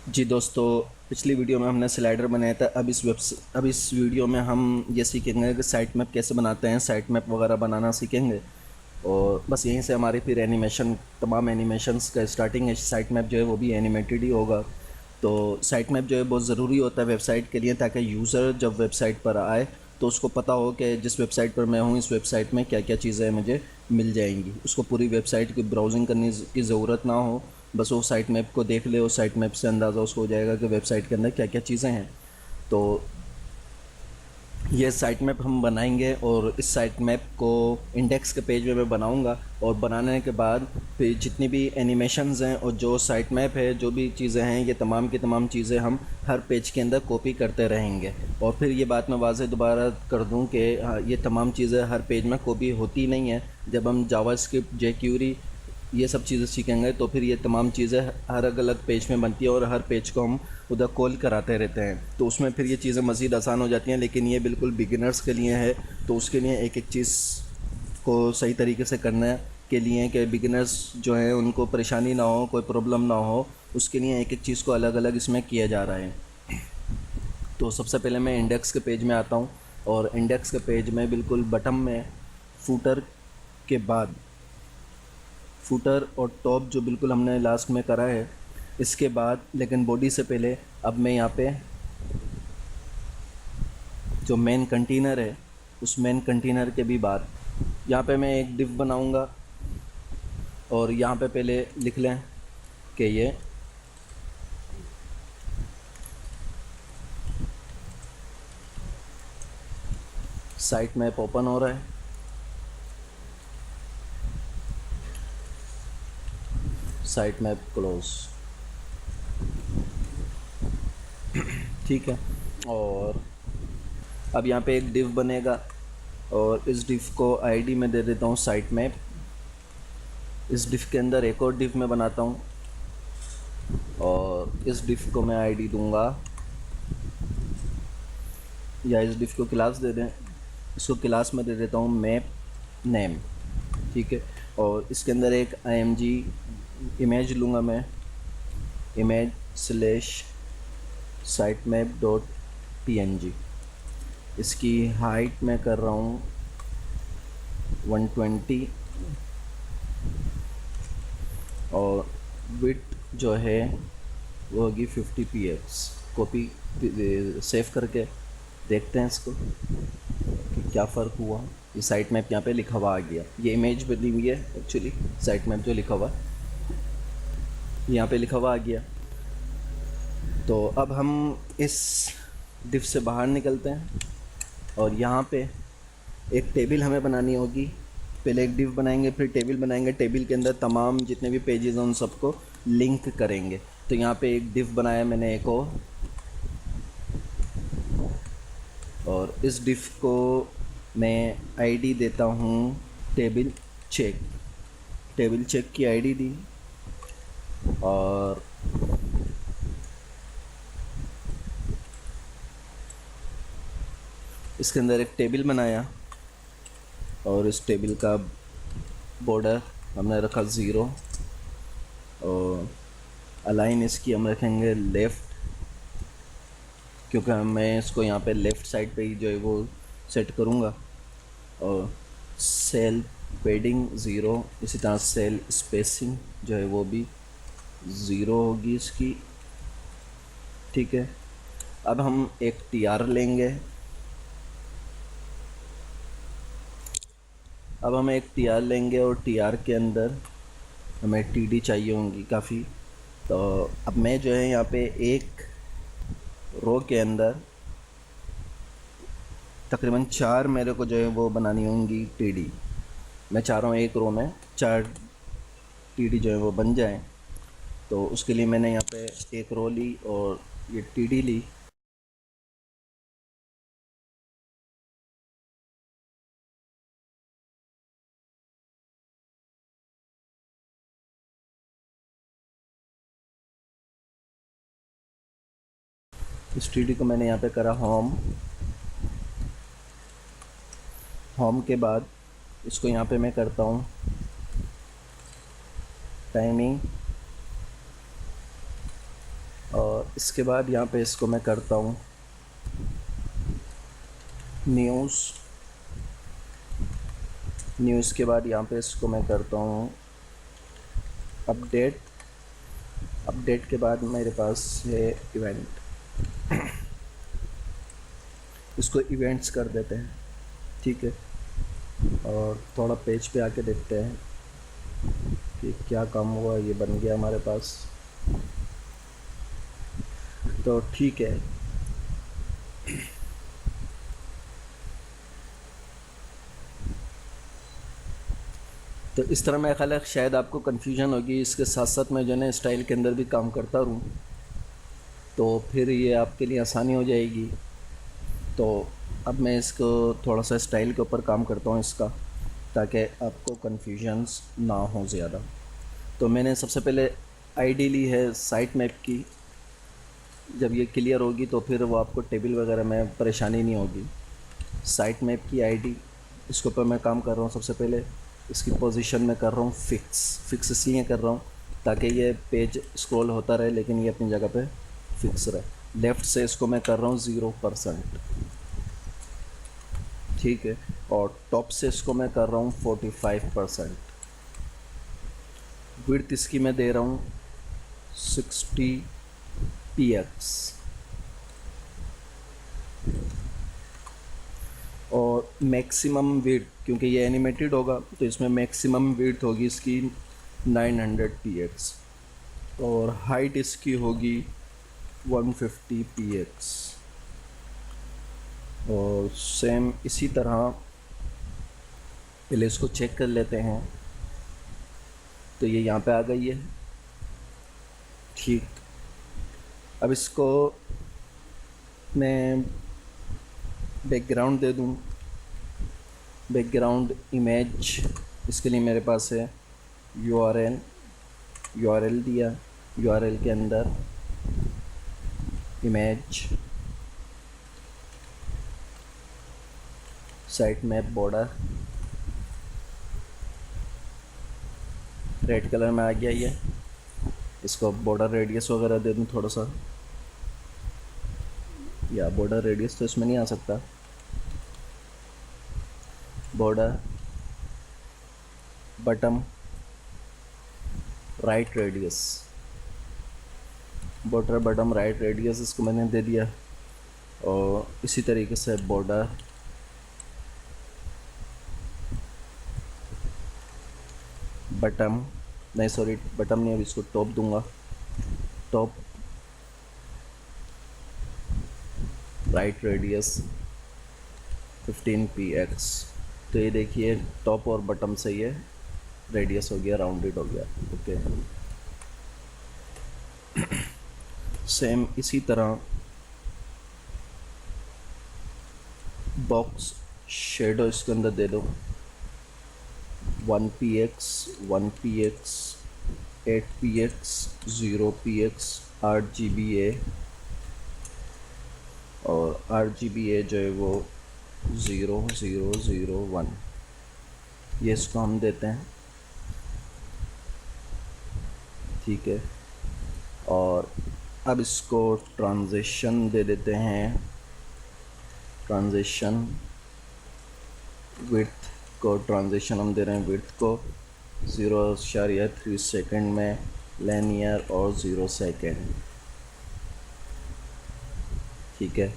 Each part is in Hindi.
जी दोस्तों, पिछली वीडियो में हमने स्लाइडर बनाया था। अब इस वीडियो में हम ये सीखेंगे कि साइट मैप कैसे बनाते हैं, साइट मैप वगैरह बनाना सीखेंगे। और बस यहीं से हमारी फिर एनिमेशन, तमाम एनिमेशंस का स्टार्टिंग है। साइट मैप जो है वो भी एनिमेटेड ही होगा। तो साइट मैप जो है बहुत ज़रूरी होता है वेबसाइट के लिए, ताकि यूज़र जब वेबसाइट पर आए तो उसको पता हो कि जिस वेबसाइट पर मैं हूँ, इस वेबसाइट में क्या क्या चीज़ें मुझे मिल जाएंगी। उसको पूरी वेबसाइट की ब्राउजिंग करने की ज़रूरत ना हो, बस वो साइट मैप को देख ले और साइट मैप से अंदाज़ा उसको हो जाएगा कि वेबसाइट के अंदर क्या क्या चीज़ें हैं। तो ये साइट मैप हम बनाएंगे और इस साइट मैप को इंडेक्स के पेज में मैं बनाऊंगा। और बनाने के बाद फिर जितनी भी एनिमेशंस हैं और जो साइट मैप है, जो भी चीज़ें हैं, ये तमाम की तमाम चीज़ें हम हर पेज के अंदर कॉपी करते रहेंगे। और फिर ये बात मैं वाज़े दोबारा कर दूं कि ये तमाम चीज़ें हर पेज में कॉपी होती नहीं है। जब हम जावास्क्रिप्ट, जेक्यूरी, ये सब चीज़ें सीखेंगे तो फिर ये तमाम चीज़ें हर अलग पेज में बनती है और हर पेज को हम उधर कॉल कराते रहते हैं। तो उसमें फिर ये चीज़ें मज़ीद आसान हो जाती हैं। लेकिन ये बिल्कुल बिगिनर्स के लिए है, तो उसके लिए एक एक चीज़ को सही तरीके से करने के लिए कि बिगिनर्स जो हैं उनको परेशानी ना हो, कोई प्रॉब्लम ना हो, उसके लिए एक एक चीज़ को अलग अलग इसमें किया जा रहा है। तो सबसे पहले मैं इंडेक्स के पेज में आता हूँ। और इंडेक्स के पेज में बिल्कुल बटन में फूटर के बाद, फुटर और टॉप जो बिल्कुल हमने लास्ट में करा है, इसके बाद लेकिन बॉडी से पहले अब मैं यहाँ पे जो मेन कंटेनर है, उस मेन कंटेनर के भी बाद यहाँ पे मैं एक डिव बनाऊँगा। और यहाँ पे पहले लिख लें कि ये साइट मैप ओपन हो रहा है, साइट मैप क्लोज। ठीक है। और अब यहाँ पे एक डिव बनेगा और इस डिव को आईडी में दे देता हूँ साइट मैप। इस डिव के अंदर एक और डिव मैं बनाता हूँ और इस डिव को मैं आईडी दूंगा, या इस डिव को क्लास दे दें, इसको क्लास में दे देता हूँ मैप नेम। ठीक है। और इसके अंदर एक img इमेज लूँगा मैं, image slash site map dot png। इसकी हाइट मैं कर रहा हूँ 120 और विड्थ जो है वो होगी 50 px। कॉपी सेव करके देखते हैं इसको कि क्या फ़र्क हुआ। ये साइट मैप यहाँ पे लिखा हुआ आ गया, ये इमेज बनी हुई है एक्चुअली। साइट मैप जो लिखा हुआ यहाँ पे लिखा हुआ आ गया। तो अब हम इस डिव से बाहर निकलते हैं और यहाँ पे एक टेबल हमें बनानी होगी। पहले एक डिव बनाएंगे, फिर टेबल बनाएंगे। टेबल के अंदर तमाम जितने भी पेजेस हैं उन सबको लिंक करेंगे। तो यहाँ पे एक डिव बनाया मैंने एक और इस डिव को मैं आईडी देता हूँ टेबल चेक। टेबल चेक की आईडी दी और इसके अंदर एक टेबल बनाया और इस टेबल का बॉर्डर हमने रखा 0 और अलाइन इसकी हम रखेंगे लेफ़्ट, क्योंकि मैं इसको यहाँ पे लेफ़्ट साइड पे ही जो है वो सेट करूँगा। और सेल पेडिंग 0, इसी तरह सेल स्पेसिंग जो है वो भी 0 होगी इसकी। ठीक है। अब हम एक टीआर लेंगे। अब हम एक टीआर लेंगे और टीआर के अंदर हमें टीडी चाहिए होंगी काफ़ी। तो अब मैं जो है यहाँ पे एक रो के अंदर तकरीबन 4 मेरे को जो है वो बनानी होंगी टीडी। मैं चाह रहा हूँ एक रो में 4 टीडी जो है वो बन जाए। तो उसके लिए मैंने यहाँ पे एक रो ली और ये टीडी ली। इस टीडी को मैंने यहाँ पे करा होम। होम के बाद इसको यहाँ पे मैं करता हूँ टाइमिंग और इसके बाद यहाँ पे इसको मैं करता हूँ न्यूज़। न्यूज़ के बाद यहाँ पे इसको मैं करता हूँ अपडेट। अपडेट के बाद मेरे पास है इवेंट, इसको इवेंट्स कर देते हैं। ठीक है, और थोड़ा पेज पे आके देखते हैं कि क्या काम हुआ। ये बन गया हमारे पास, तो ठीक है। तो इस तरह मेरा ख्याल है शायद आपको कन्फ्यूजन होगी, इसके साथ साथ मैं जो है ना स्टाइल के अंदर भी काम करता रहूँ तो फिर ये आपके लिए आसानी हो जाएगी। तो अब मैं इसको थोड़ा सा स्टाइल के ऊपर काम करता हूँ इसका, ताकि आपको कन्फ्यूजन्स ना हो ज़्यादा। तो मैंने सबसे पहले आईडी ली है साइट मैप की। जब ये क्लियर होगी तो फिर वो आपको टेबल वगैरह में परेशानी नहीं होगी। साइट मैप की आईडी, इसके ऊपर मैं काम कर रहा हूँ। सबसे पहले इसकी पोजीशन में कर रहा हूँ फिक्स इसलिए कर रहा हूँ ताकि ये पेज स्क्रॉल होता रहे लेकिन ये अपनी जगह पे फिक्स रहे। लेफ़्ट से इसको मैं कर रहा हूँ 0%, ठीक है। और टॉप से इसको मैं कर रहा हूँ 45%। विड्थ इसकी मैं दे रहा हूँ 60px। और मैक्सिमम विड्थ, क्योंकि ये एनिमेटेड होगा तो इसमें मैक्सिमम विड्थ होगी इसकी 900px। और हाइट इसकी होगी 150px। और सेम इसी तरह पहले इसको चेक कर लेते हैं। तो ये यहाँ पे आ गई है, ठीक। अब इसको मैं बैकग्राउंड दे दूँ। बैकग्राउंड इमेज, इसके लिए मेरे पास है यूआरएल दिया। यूआरएल के अंदर image, site map border, red colour में आ गया ये। इसको बॉर्डर रेडियस वगैरह दे दूँ थोड़ा सा, या बॉर्डर रेडियस तो इसमें नहीं आ सकता। Border bottom right radius, border bottom right radius इसको मैंने दे दिया। और इसी तरीके से बॉर्डर बटम, नहीं सॉरी बटम नहीं, अब इसको टॉप दूंगा। Top right radius 15px। तो ये देखिए टॉप और बटम से ये रेडियस हो गया, राउंडेड हो गया। ओके, सेम इसी तरह बॉक्स शेडो इसके अंदर दे दो 1px 8px 0px RGBA। और RGBA जो है वो 0001, ये इसको हम देते हैं, ठीक है। और अब इसको ट्रांजिशन दे देते हैं। ट्रांजिशन विड्थ को, ट्रांजिशन हम दे रहे हैं विड्थ को 0.3 सेकेंड में, लिनियर और 0 सेकेंड, ठीक है।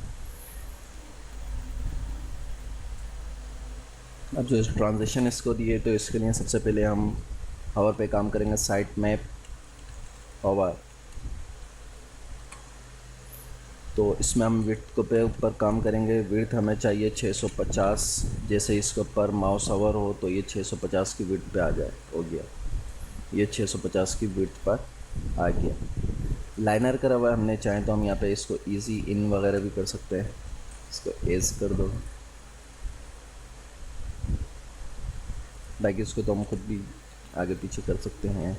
अब जो ट्रांजिशन इसको दिए तो इसके लिए सबसे पहले हम हावर पे काम करेंगे। साइट मैप हावर, तो इसमें हम विड्थ को पे ऊपर काम करेंगे। विड्थ हमें चाहिए 650। जैसे इसके ऊपर माउस हावर हो तो ये 650 की विड्थ पे आ जाए, हो गया ये 650 की विड्थ पर आ गया। लाइनर करा हुआ हमने, चाहें तो हम यहाँ पे इसको इजी इन वगैरह भी कर सकते हैं। इसको एज कर दो, बाकी इसको तो हम खुद भी आगे पीछे कर सकते हैं।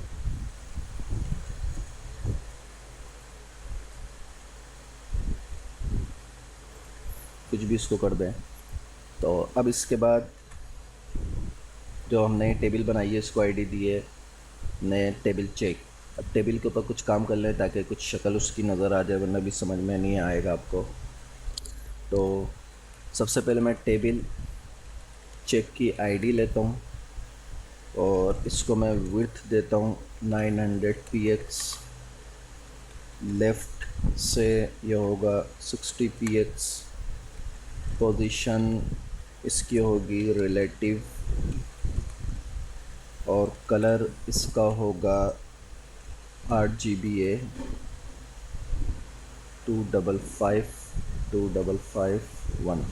कुछ भी इसको कर दें। तो अब इसके बाद जो हमने टेबल बनाई है इसको आईडी दी है नए टेबल चेक। अब टेबल के ऊपर कुछ काम कर लें ताकि कुछ शक्ल उसकी नज़र आ जाए, वरना भी समझ में नहीं आएगा आपको। तो सबसे पहले मैं टेबल चेक की आईडी लेता हूँ और इसको मैं विड्थ देता हूँ 900 px, लेफ़्ट से ये होगा 60 px, पोजीशन इसकी होगी रिलेटिव और कलर इसका होगा RGBA 255251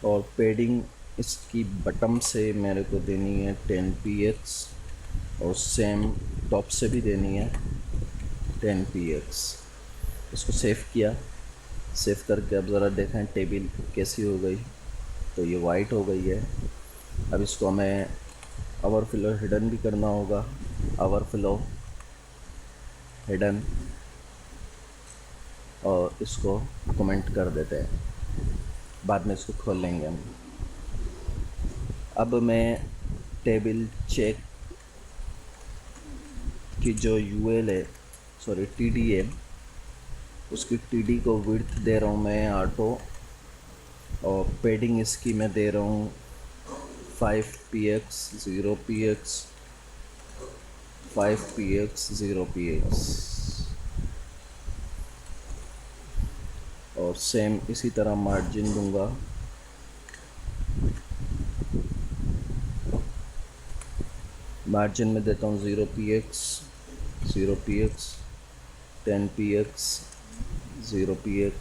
और पेडिंग इसकी बटम से मेरे को देनी है 10 px और सेम टॉप से भी देनी है 10 px। इसको सेव किया, सेव करके अब ज़रा देखें टेबल कैसी हो गई। तो ये वाइट हो गई है। अब इसको हमें ओवरफ्लो हिडन भी करना होगा। ओवरफ्लो हिडन और इसको कमेंट कर देते हैं, बाद में इसको खोल लेंगे हम। अब मैं टेबल चेक की जो यूएल है, सॉरी टीडी है, उसकी टीडी को विड्थ दे रहा हूँ मैं 8 और पेडिंग इसकी मैं दे रहा हूँ 5 px 0 px 5 px 0 px और सेम इसी तरह मार्जिन दूंगा। मार्जिन में देता हूँ 0 px 0 px 10 px 0 px।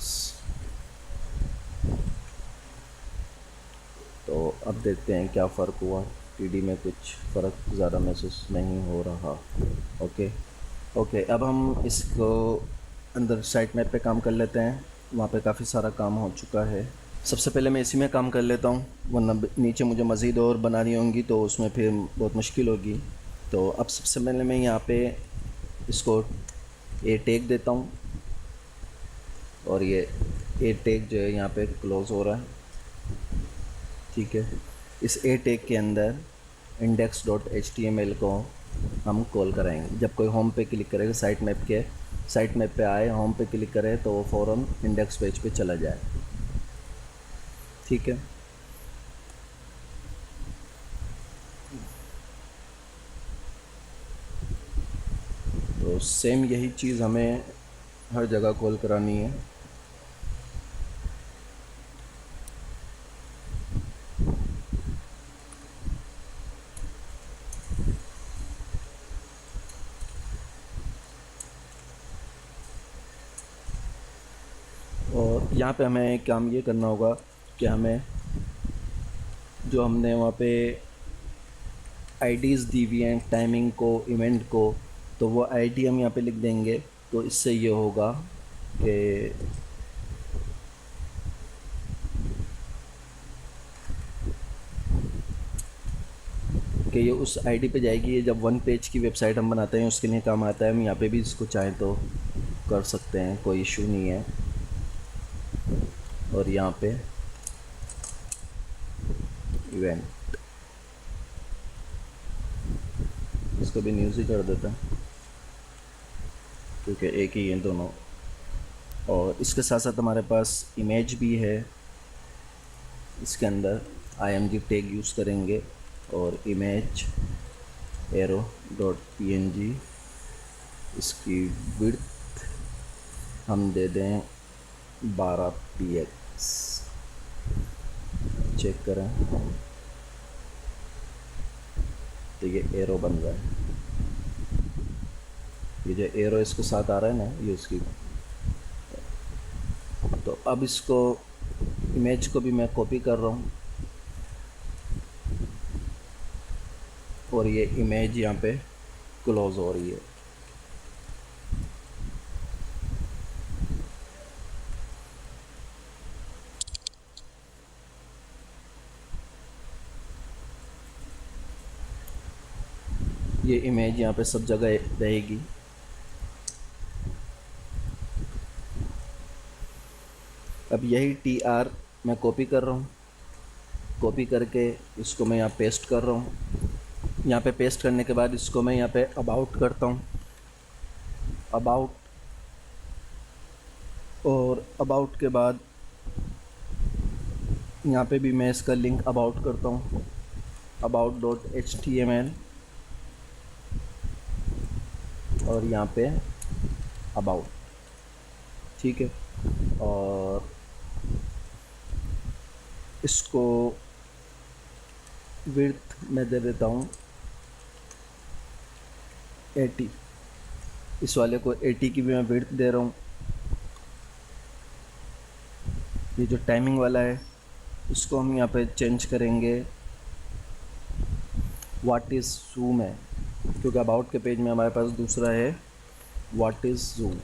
तो अब देखते हैं क्या फ़र्क हुआ। टीडी में कुछ फ़र्क ज़्यादा महसूस नहीं हो रहा। ओके, अब हम इसको अंदर साइट मैप पे काम कर लेते हैं। वहाँ पे काफ़ी सारा काम हो चुका है। सबसे पहले मैं इसी में काम कर लेता हूँ, वरना नीचे मुझे मज़ीद और बनानी होंगी तो उसमें फिर बहुत मुश्किल होगी। तो अब सबसे पहले मैं यहाँ पे इसको ए टैग देता हूँ और ये ए टैग जो है यहाँ पे क्लोज़ हो रहा है। ठीक है, इस ए टैग के अंदर index.html को हम कॉल कराएंगे। जब कोई होम पे क्लिक करेगा, साइट मैप पे आए, होम पे क्लिक करे तो वो फ़ौरन इंडेक्स पेज पे चला जाए। ठीक है, तो सेम यही चीज़ हमें हर जगह कॉल करानी है। और यहाँ पे हमें काम ये करना होगा कि हमें जो हमने वहाँ पे आईडीज़ दी हुई हैं टाइमिंग को, इवेंट को, तो वो आईडी हम यहाँ पे लिख देंगे। तो इससे ये होगा कि ये उस आईडी पे जाएगी। ये जब वन पेज की वेबसाइट हम बनाते हैं उसके लिए काम आता है। हम यहाँ पे भी इसको चाहें तो कर सकते हैं, कोई इशू नहीं है। और यहाँ पे इवेंट, इसको भी न्यूज़ ही कर देता है क्योंकि एक ही हैं दोनों। और इसके साथ साथ हमारे पास इमेज भी है। इसके अंदर img टैग यूज़ करेंगे और इमेज arrow.png, इसकी विड्थ हम दे दें 12 px। चेक करें तो ये एरो बन रहा है। ये जो एरो इसके साथ आ रहा है ना, ये उसकी। तो अब इसको इमेज को भी मैं कॉपी कर रहा हूँ और ये इमेज यहाँ पे क्लोज हो रही है। ये इमेज यहाँ पे सब जगह रहेगी। अब यही TR मैं कॉपी कर रहा हूँ, कॉपी करके इसको मैं यहाँ पेस्ट कर रहा हूँ। यहाँ पे पेस्ट करने के बाद इसको मैं यहाँ पे अबाउट करता हूँ, अबाउट, और अबाउट के बाद यहाँ पे भी मैं इसका लिंक अबाउट करता हूँ, about.html, और यहाँ पे अबाउट, ठीक है। और इसको विड्थ मैं दे देता हूँ 80, इस वाले को 80 की भी मैं विड्थ दे रहा हूँ। ये जो टाइमिंग वाला है इसको हम यहाँ पे चेंज करेंगे व्हाट इज़ जूम है, क्योंकि अबाउट के पेज में हमारे पास दूसरा है व्हाट इज़ जूम,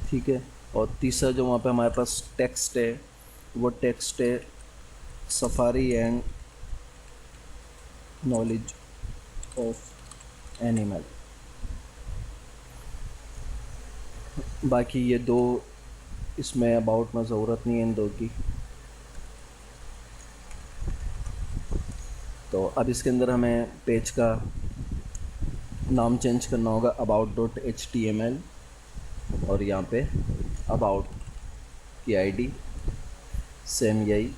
ठीक है। और तीसरा जो वहाँ पे हमारे पास टेक्स्ट है वो टेक्स्ट है safari and knowledge of animal. बाकी ये दो, इसमें अबाउट में ज़रूरत नहीं है इन दो की। तो अब इसके अंदर हमें पेज का नाम चेंज करना होगा about.html, और यहाँ पे अबाउट की आईडी सेम यही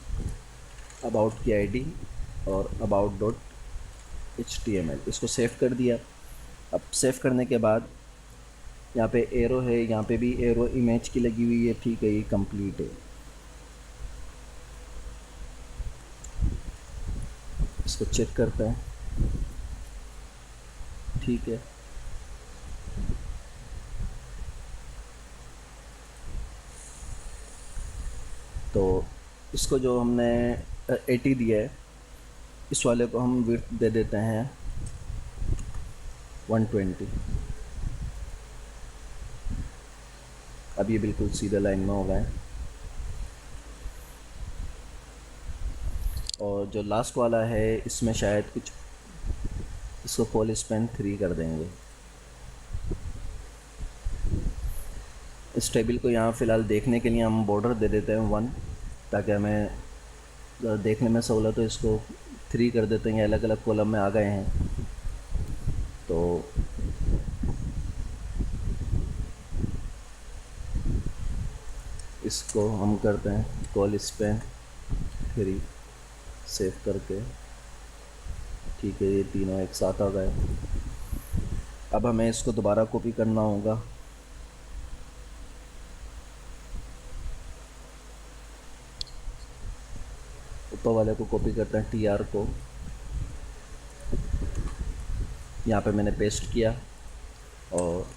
अबाउट की आईडी और about.html, इसको सेव कर दिया। अब सेव करने के बाद यहाँ पे एरो है, यहाँ पे भी एरो इमेज की लगी हुई है, ठीक है, ये कंप्लीट है। इसको चेक करते हैं, ठीक है। तो इसको जो हमने 80 दिया है, इस वाले को हम विड्थ दे देते हैं 120। अब ये बिल्कुल सीधा लाइन में हो गए। और जो लास्ट वाला है इसमें शायद कुछ, इसको पॉलिश पेन 3 कर देंगे। इस टेबल को यहाँ फ़िलहाल देखने के लिए हम बॉर्डर दे देते हैं 1, ताकि हमें देखने में सहूलत हो। इसको 3 कर देते हैं, अलग अलग कॉलम में आ गए हैं। तो इसको हम करते हैं पॉलिश पेन 3 सेव करके, ठीक है। ये तीनों एक साथ आ गए। अब हमें इसको दोबारा कॉपी करना होगा। ऊपर वाले को कॉपी करते हैं, TR को यहाँ पे मैंने पेस्ट किया, और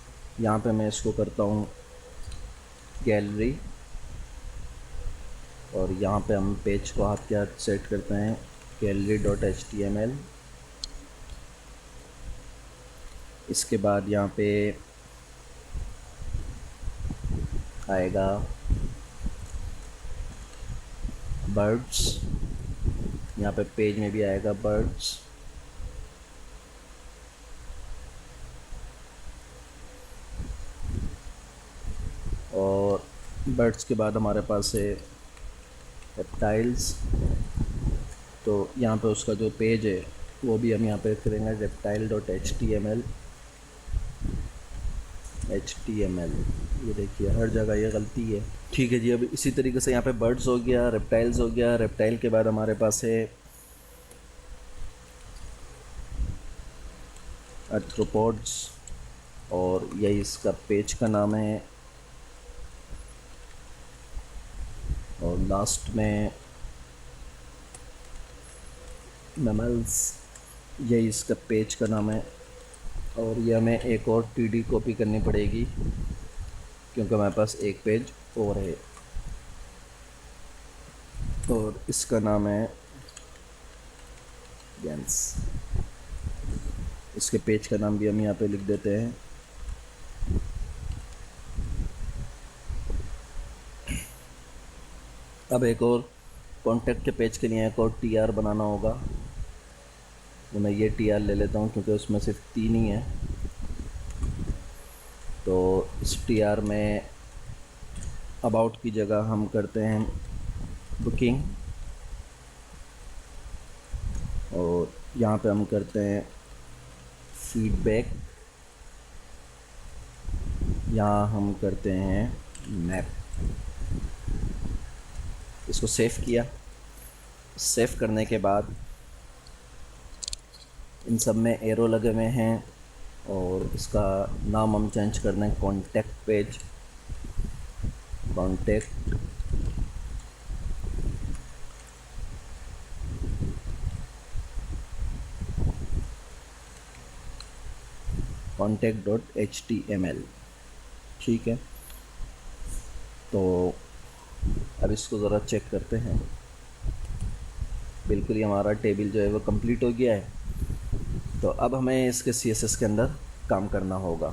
यहाँ पे मैं इसको करता हूँ गैलरी, और यहाँ पे हम पेज को हाथ के हाथ सेट करते हैं gallery.html। इसके बाद यहाँ पे आएगा बर्ड्स, यहाँ पे पेज में भी आएगा बर्ड्स, और बर्ड्स के बाद हमारे पास है रेप्टाइल्स। तो यहाँ पे उसका जो पेज है वो भी हम यहाँ पे करेंगे reptile.html। ये देखिए हर जगह ये गलती है, ठीक है जी। अब इसी तरीके से यहाँ पे बर्ड्स हो गया, रेप्टाइल्स हो गया। रेप्टाइल के बाद हमारे पास है आर्थ्रोपोड्स, और यही इसका पेज का नाम है। और लास्ट में मैमल्स, यही इसका पेज का नाम है। और ये हमें एक और TD कॉपी करनी पड़ेगी, क्योंकि हमारे पास एक पेज और है, और इसका नाम है गेंस। इसके पेज का नाम भी हम यहाँ पे लिख देते हैं। अब एक और कॉन्टैक्ट के पेज के लिए एक और TR बनाना होगा, तो मैं ये TR ले लेता हूँ, क्योंकि उसमें सिर्फ 3 ही है। तो इस TR में अबाउट की जगह हम करते हैं बुकिंग, और यहाँ पे हम करते हैं फीडबैक, यहाँ हम करते हैं मैप। इसको सेव किया। सेव करने के बाद इन सब में एरो लगे हुए हैं और इसका नाम हम चेंज कर दें कॉन्टेक्ट पेज, कॉन्टेक्ट contact.html। ठीक है, तो अब इसको ज़रा चेक करते हैं। बिल्कुल ही हमारा टेबल जो है वो कंप्लीट हो गया है। तो अब हमें इसके CSS के अंदर काम करना होगा।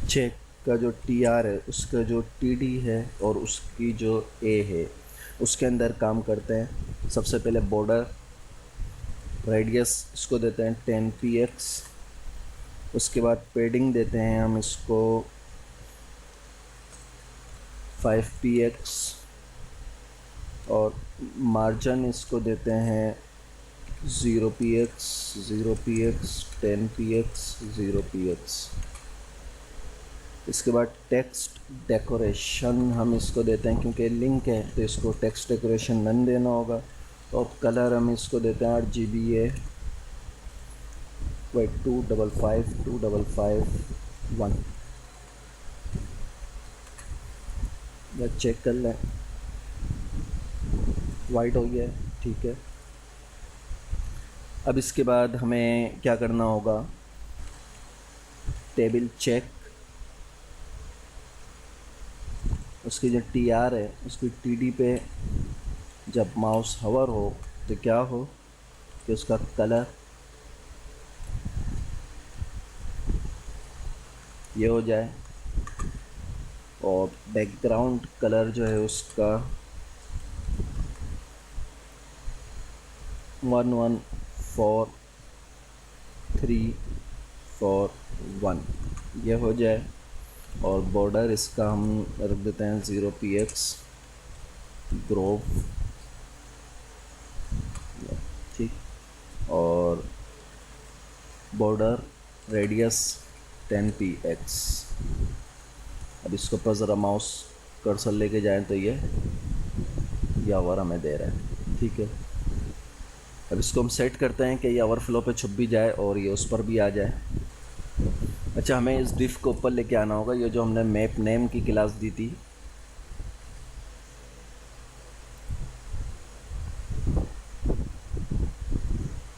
चेक का जो TR है, उसका जो TD है और उसकी जो A है, उसके अंदर काम करते हैं। सबसे पहले बॉर्डर रेडियस इसको देते हैं 10 px। उसके बाद पेडिंग देते हैं हम इसको 5 px और मार्जिन इसको देते हैं 0 px, 0 px, 10 px, 0 px। इसके बाद टेक्स्ट डेकोरेशन हम इसको देते हैं, क्योंकि लिंक है तो इसको टेक्स्ट डेकोरेशन नन देना होगा। और कलर हम इसको देते हैं RGBA 2551। या चेक कर लें, वाइट हो गया है। ठीक है, अब इसके बाद हमें क्या करना होगा, टेबल चेक, उसकी जो TR है उसकी TD पे जब माउस हवर हो तो क्या हो कि उसका कलर ये हो जाए और बैकग्राउंड कलर जो है उसका 114341 ये हो जाए। और बॉर्डर इसका हम रख देते हैं 0 px ग्रोव। ठीक, और बॉर्डर रेडियस 10 px। अब इसके ऊपर ज़रा माउस कर्सर लेके जाएं तो ये आवर हमें दे रहा है। ठीक है, अब इसको हम सेट करते हैं कि ये ओवरफ्लो पे छुप भी जाए और ये उस पर भी आ जाए। अच्छा, हमें इस डिफ को ऊपर लेके आना होगा। ये जो हमने मैप नेम की क्लास दी थी,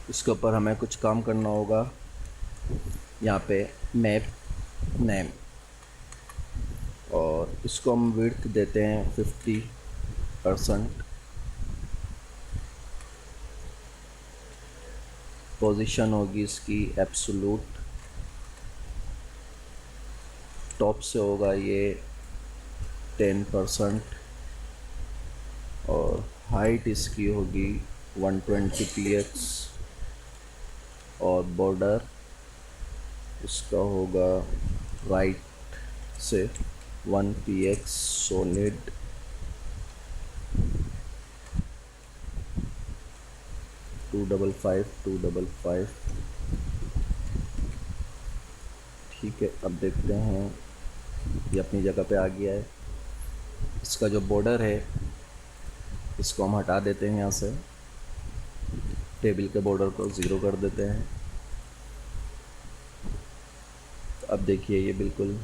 इसके ऊपर हमें कुछ काम करना होगा। यहाँ पे मैप नेम, और इसको हम विड्थ देते हैं 50%। पोजीशन होगी इसकी एब्सोलूट, टॉप से होगा ये 10%, और हाइट इसकी होगी 120 px, और बॉर्डर इसका होगा राइट से 1 px सॉलिड, 255। ठीक है, अब देखते हैं ये अपनी जगह पे आ गया है। इसका जो बॉर्डर है इसको हम हटा देते हैं यहाँ से, टेबल के बॉर्डर को 0 कर देते हैं। तो अब देखिए ये बिल्कुल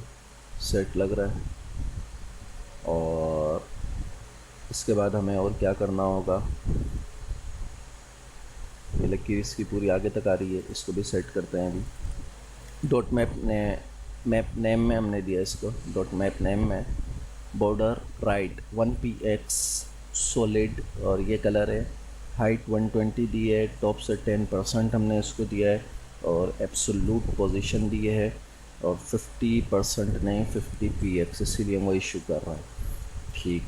सेट लग रहा है। और इसके बाद हमें और क्या करना होगा, ये लकीर इसकी पूरी आगे तक आ रही है, इसको भी सेट करते हैं अभी। डॉट मैप नेम में हमने दिया इसको, डॉट मैप नेम में बॉर्डर राइट 1 px सॉलिड, और ये कलर है। हाइट 120 दी है, टॉप से 10% हमने इसको दिया है, और एब्सोल्यूट पोजीशन दी है, और 50% नहीं 50 px, इसीलिए वो इशू कर रहा है। ठीक,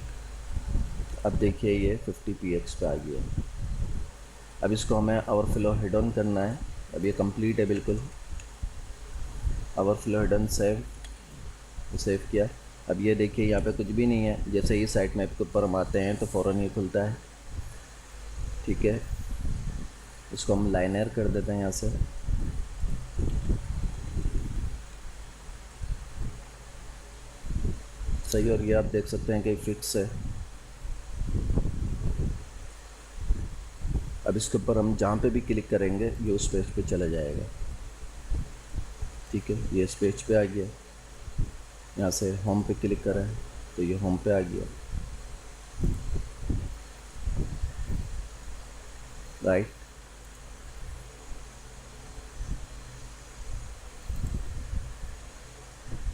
अब देखिए ये 50 px पे आ गया। अब इसको हमें ओवरफ्लो हेड ऑन करना है। अब ये कंप्लीट है बिल्कुल। ओवरफ्लो हेड ऑन सेव किया। अब ये देखिए यहाँ पे कुछ भी नहीं है। जैसे ही साइट मैप के ऊपर हम आते हैं तो फ़ौरन ये खुलता है। ठीक है, इसको हम लाइनर कर देते हैं यहाँ से। सही, और ये आप देख सकते हैं कि फिक्स है। अब इसके ऊपर हम जहाँ पे भी क्लिक करेंगे ये उस पेज पे चला जाएगा। ठीक है, ये इस पेज पे आ गया। यहाँ से होम पे क्लिक करें तो ये होम पे आ गया। राइट,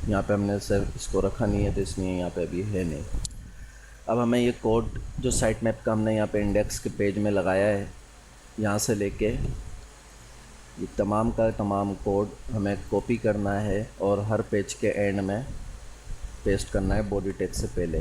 यहाँ पे हमने सर इसको रखा नहीं है तो इसलिए यहाँ पे अभी है नहीं। अब हमें ये कोड जो साइट मैप का हमने यहाँ पे इंडेक्स के पेज में लगाया है, यहाँ से लेके ये तमाम का तमाम कोड हमें कॉपी करना है और हर पेज के एंड में पेस्ट करना है बॉडी टेक्स्ट से पहले।